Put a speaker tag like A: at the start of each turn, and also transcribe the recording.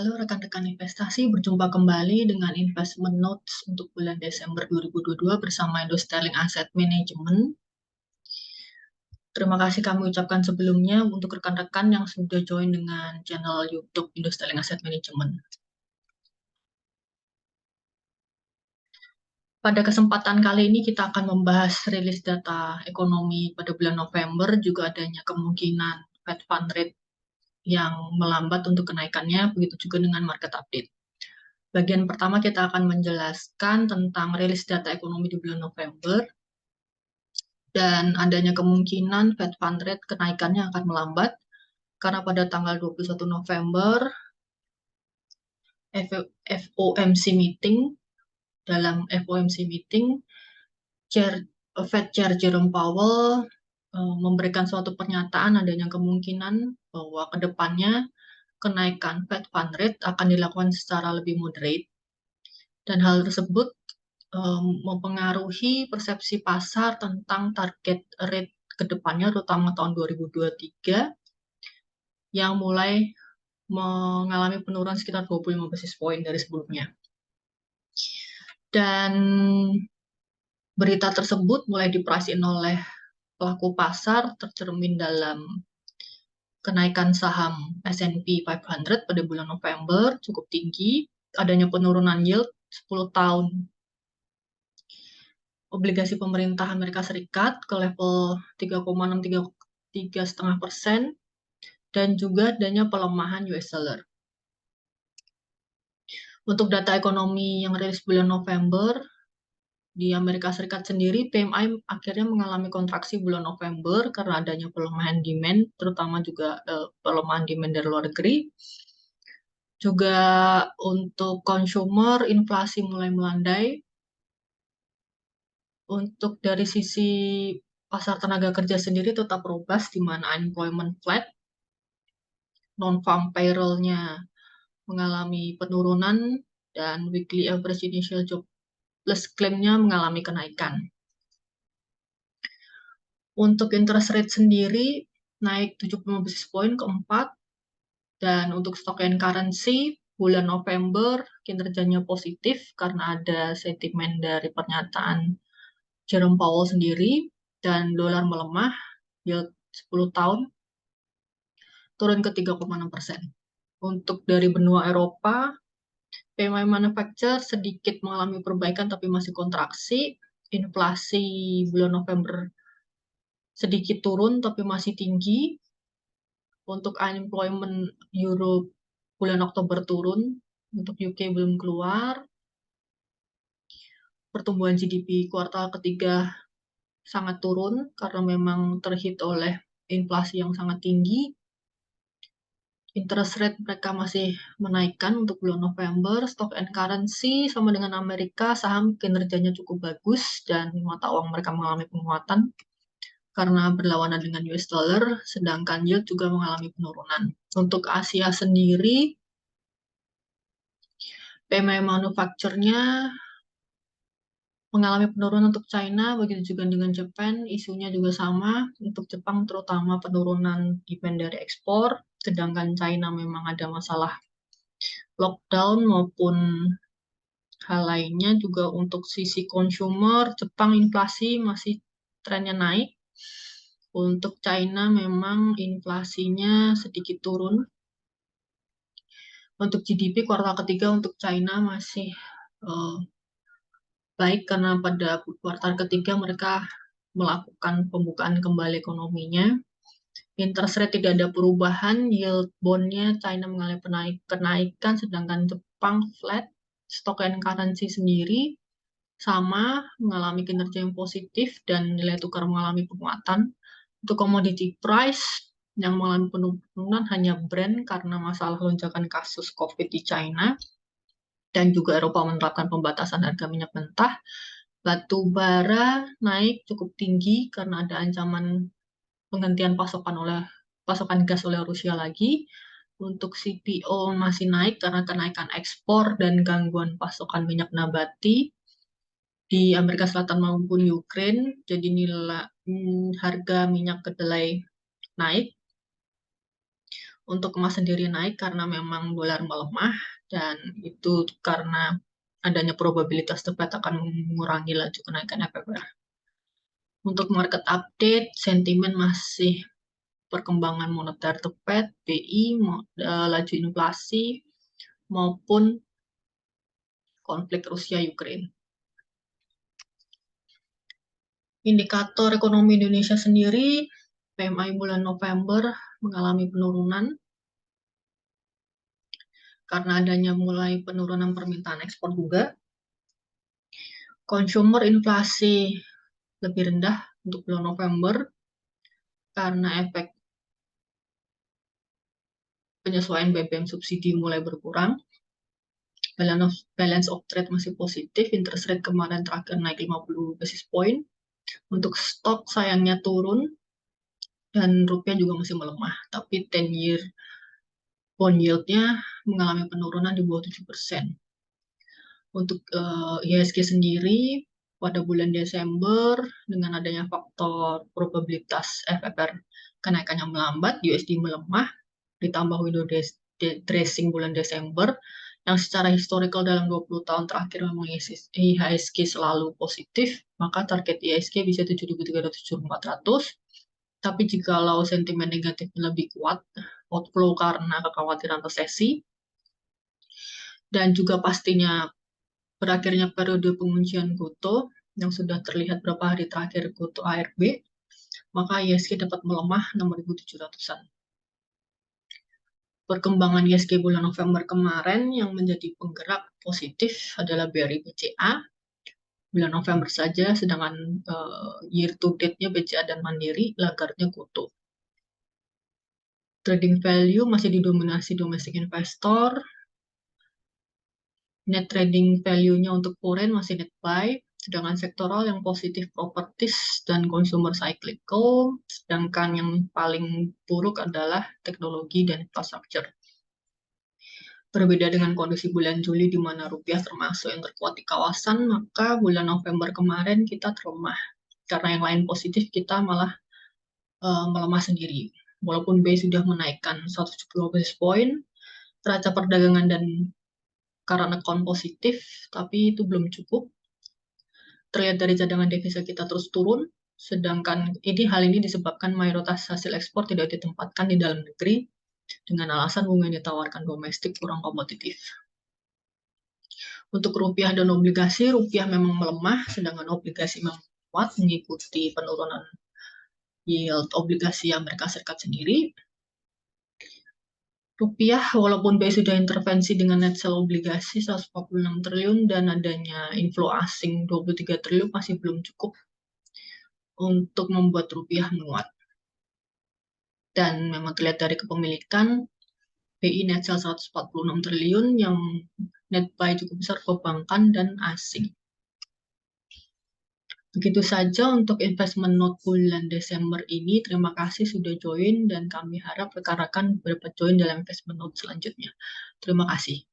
A: Halo rekan-rekan investasi, berjumpa kembali dengan Investment Notes untuk bulan Desember 2022 bersama Indo Sterling Asset Management. Terima kasih kami ucapkan sebelumnya untuk rekan-rekan yang sudah join dengan channel YouTube Indo Sterling Asset Management. Pada kesempatan kali ini kita akan membahas rilis data ekonomi pada bulan November, juga adanya kemungkinan Fed Fund Rate yang melambat untuk kenaikannya, begitu juga dengan market update. Bagian pertama kita akan menjelaskan tentang rilis data ekonomi di bulan November dan adanya kemungkinan Fed Fund Rate kenaikannya akan melambat karena pada tanggal 21 November FOMC meeting, dalam FOMC meeting Fed Chair Jerome Powell memberikan suatu pernyataan adanya kemungkinan bahwa ke depannya kenaikan Fed Fund Rate akan dilakukan secara lebih moderate, dan hal tersebut mempengaruhi persepsi pasar tentang target rate ke depannya, terutama tahun 2023, yang mulai mengalami penurunan sekitar 25 basis point dari sebelumnya. Dan berita tersebut mulai dipricing oleh pelaku pasar, tercermin dalam kenaikan saham S&P 500 pada bulan November cukup tinggi, adanya penurunan yield 10 tahun obligasi pemerintah Amerika Serikat ke level 3,6-3,5%, dan juga adanya pelemahan US dollar. Untuk data ekonomi yang rilis bulan November, di Amerika Serikat sendiri, PMI akhirnya mengalami kontraksi bulan November karena adanya pelemahan demand, terutama juga pelemahan demand dari luar negeri. Juga untuk consumer, inflasi mulai melandai. Untuk dari sisi pasar tenaga kerja sendiri tetap robust, di mana unemployment flat, non-farm payroll-nya mengalami penurunan, dan weekly average initial job plus claim-nya mengalami kenaikan. Untuk interest rate sendiri naik 75 basis point ke 4, dan untuk stock and currency bulan November kinerjanya positif karena ada sentimen dari pernyataan Jerome Powell sendiri, dan dolar melemah, yield 10 tahun turun ke 3,6%. Untuk dari benua Eropa, PMI manufacture sedikit mengalami perbaikan tapi masih kontraksi. Inflasi bulan November sedikit turun tapi masih tinggi. Untuk unemployment Europe bulan Oktober turun, untuk UK belum keluar. Pertumbuhan GDP kuartal ketiga sangat turun karena memang terhit oleh inflasi yang sangat tinggi. Interest rate mereka masih menaikkan untuk bulan November. Stock and currency sama dengan Amerika, saham kinerjanya cukup bagus dan mata uang mereka mengalami penguatan karena berlawanan dengan US dollar, sedangkan yield juga mengalami penurunan. Untuk Asia sendiri, PMI manufacture-nya mengalami penurunan untuk China, begitu juga dengan Jepang, isunya juga sama. Untuk Jepang terutama penurunan demand dari ekspor, sedangkan China memang ada masalah lockdown maupun hal lainnya. Juga untuk sisi consumer, Jepang inflasi masih trennya naik. Untuk China memang inflasinya sedikit turun. Untuk GDP kuartal ketiga untuk China masih baik karena pada kuartal ketiga mereka melakukan pembukaan kembali ekonominya. Interest rate tidak ada perubahan, yield bond-nya China mengalami kenaikan, sedangkan Jepang flat. Stock and currency sendiri sama, mengalami kinerja yang positif dan nilai tukar mengalami penguatan. Untuk commodity price yang mengalami penurunan hanya Brent karena masalah lonjakan kasus COVID di China, dan juga Eropa menerapkan pembatasan harga minyak mentah. Batu bara naik cukup tinggi karena ada ancaman penghentian pasokan gas oleh Rusia lagi. Untuk CPO masih naik karena kenaikan ekspor dan gangguan pasokan minyak nabati di Amerika Selatan maupun Ukraina. Jadi nilai harga minyak kedelai naik. Untuk emas sendiri naik karena memang dolar melemah, dan itu karena adanya probabilitas The Fed akan mengurangi laju kenaikan FFR. Untuk market update, sentimen masih perkembangan moneter The Fed, BI, laju inflasi, maupun konflik Rusia-Ukraina. Indikator ekonomi Indonesia sendiri, PMI bulan November mengalami penurunan karena adanya mulai penurunan permintaan ekspor juga. Consumer inflasi lebih rendah untuk bulan November karena efek penyesuaian BBM subsidi mulai berkurang. Balance of trade masih positif, interest rate kemarin terakhir naik 50 basis point. Untuk stok sayangnya turun, dan rupiah juga masih melemah, tapi 10-year bond yield-nya mengalami penurunan di bawah 7%. Untuk IHSG sendiri, pada bulan Desember, dengan adanya faktor probabilitas FFR kenaikannya melambat, USD melemah, ditambah window dressing bulan Desember, yang secara historical dalam 20 tahun terakhir memang IHSG selalu positif, maka target IHSG bisa 7.300-7.400. Tapi jikalau sentimen negatifnya lebih kuat, outflow karena kekhawatiran resesi, dan juga pastinya berakhirnya periode penguncian Gotoh yang sudah terlihat beberapa hari terakhir Gotoh ARB, maka IHSG dapat melemah 6.700-an. Perkembangan IHSG bulan November kemarin yang menjadi penggerak positif adalah BRI BCA bulan November saja, sedangkan year to date-nya BCA dan Mandiri, lagardnya Gotoh. Trading value masih didominasi domestic investor. Net trading value-nya untuk foreign masih net buy, sedangkan sektoral yang positif properties dan consumer cyclical, sedangkan yang paling buruk adalah teknologi dan infrastructure. Berbeda dengan kondisi bulan Juli di mana rupiah termasuk yang terkuat di kawasan, maka bulan November kemarin kita terlemah. Karena yang lain positif, kita malah melemah sendiri. Walaupun BI sudah menaikkan 170 basis point, neraca perdagangan dan current account positif, tapi itu belum cukup. Terlihat dari cadangan devisa kita terus turun, sedangkan hal ini disebabkan mayoritas hasil ekspor tidak ditempatkan di dalam negeri, dengan alasan bunga yang ditawarkan domestik kurang kompetitif. Untuk rupiah dan obligasi, rupiah memang melemah, sedangkan obligasi memang kuat mengikuti penurunan yield obligasi Amerika Serikat sendiri. Rupiah, walaupun BI sudah intervensi dengan net sell obligasi 146 triliun dan adanya inflow asing 23 triliun, masih belum cukup untuk membuat rupiah menguat. Dan memang terlihat dari kepemilikan, BI net sell 146 triliun yang net buy cukup besar perbankan dan asing. Begitu saja untuk investment note bulan Desember ini. Terima kasih sudah join dan kami harap rekan-rekan dapat join dalam investment note selanjutnya. Terima kasih.